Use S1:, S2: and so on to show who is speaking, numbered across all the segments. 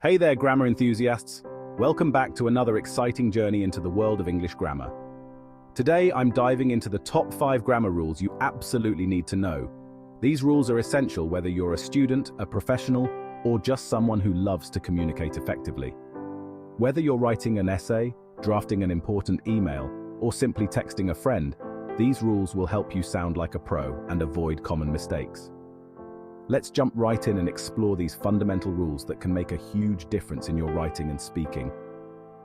S1: Hey there, grammar enthusiasts. Welcome back to another exciting journey into the world of English grammar. Today, I'm diving into the top 5 grammar rules you absolutely need to know. These rules are essential whether you're a student, a professional, or just someone who loves to communicate effectively. Whether you're writing an essay, drafting an important email, or simply texting a friend, these rules will help you sound like a pro and avoid common mistakes. Let's jump right in and explore these fundamental rules that can make a huge difference in your writing and speaking.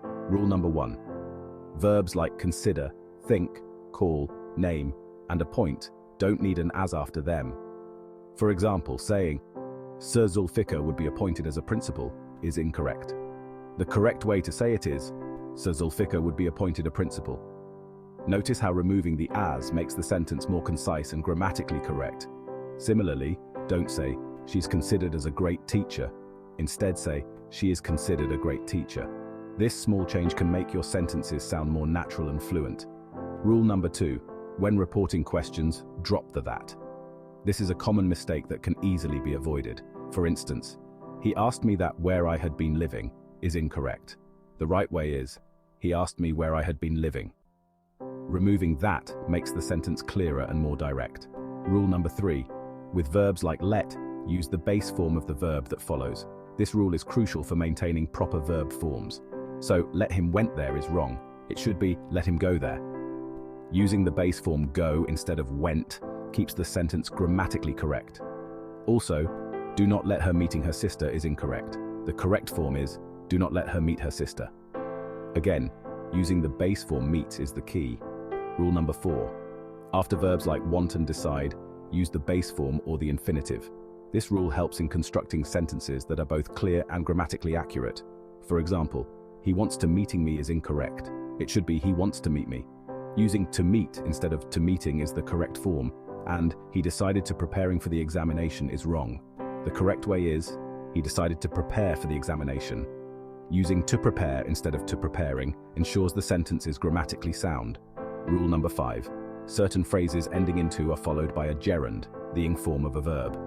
S1: Rule number 1. Verbs like consider, think, call, name, and appoint don't need an as after them. For example, saying, Sir Zulfikar would be appointed as a principal is incorrect. The correct way to say it is, Sir Zulfikar would be appointed a principal. Notice how removing the as makes the sentence more concise and grammatically correct. Similarly, don't say, she's considered as a great teacher. Instead say, she is considered a great teacher. This small change can make your sentences sound more natural and fluent. Rule number 2. When reporting questions, drop the that. This is a common mistake that can easily be avoided. For instance, he asked me that where I had been living is incorrect. The right way is, he asked me where I had been living. Removing that makes the sentence clearer and more direct. Rule number 3. With verbs like let, use the base form of the verb that follows. This rule is crucial for maintaining proper verb forms. So, let him went there is wrong. It should be, let him go there. Using the base form go instead of went keeps the sentence grammatically correct. Also, do not let her meeting her sister is incorrect. The correct form is, do not let her meet her sister. Again, using the base form meet is the key. Rule number 4. After verbs like want and decide, use the base form or the infinitive. This rule helps in constructing sentences that are both clear and grammatically accurate. For example, he wants to meeting me is incorrect. It should be he wants to meet me. Using to meet instead of to meeting is the correct form, and he decided to preparing for the examination is wrong. The correct way is, he decided to prepare for the examination. Using to prepare instead of to preparing ensures the sentence is grammatically sound. Rule number 5. Certain phrases ending in to are followed by a gerund, the ing form of a verb.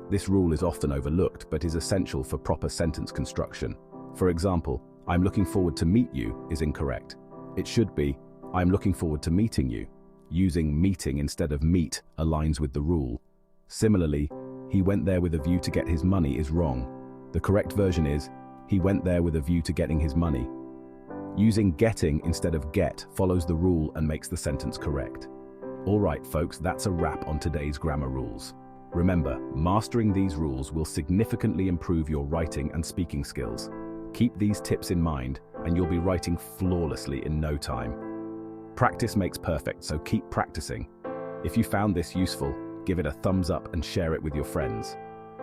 S1: This rule is often overlooked but is essential for proper sentence construction. For example, I'm looking forward to meet you is incorrect. It should be, I'm looking forward to meeting you. Using meeting instead of meet aligns with the rule. Similarly, he went there with a view to get his money is wrong. The correct version is, he went there with a view to getting his money. Using getting instead of get follows the rule and makes the sentence correct. Alright folks, that's a wrap on today's grammar rules. Remember, mastering these rules will significantly improve your writing and speaking skills. Keep these tips in mind and you'll be writing flawlessly in no time. Practice makes perfect, so keep practicing. If you found this useful, give it a thumbs up and share it with your friends.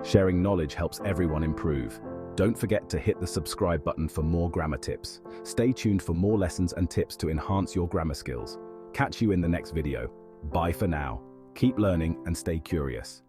S1: Sharing knowledge helps everyone improve. Don't forget to hit the subscribe button for more grammar tips. Stay tuned for more lessons and tips to enhance your grammar skills. Catch you in the next video. Bye for now. Keep learning and stay curious.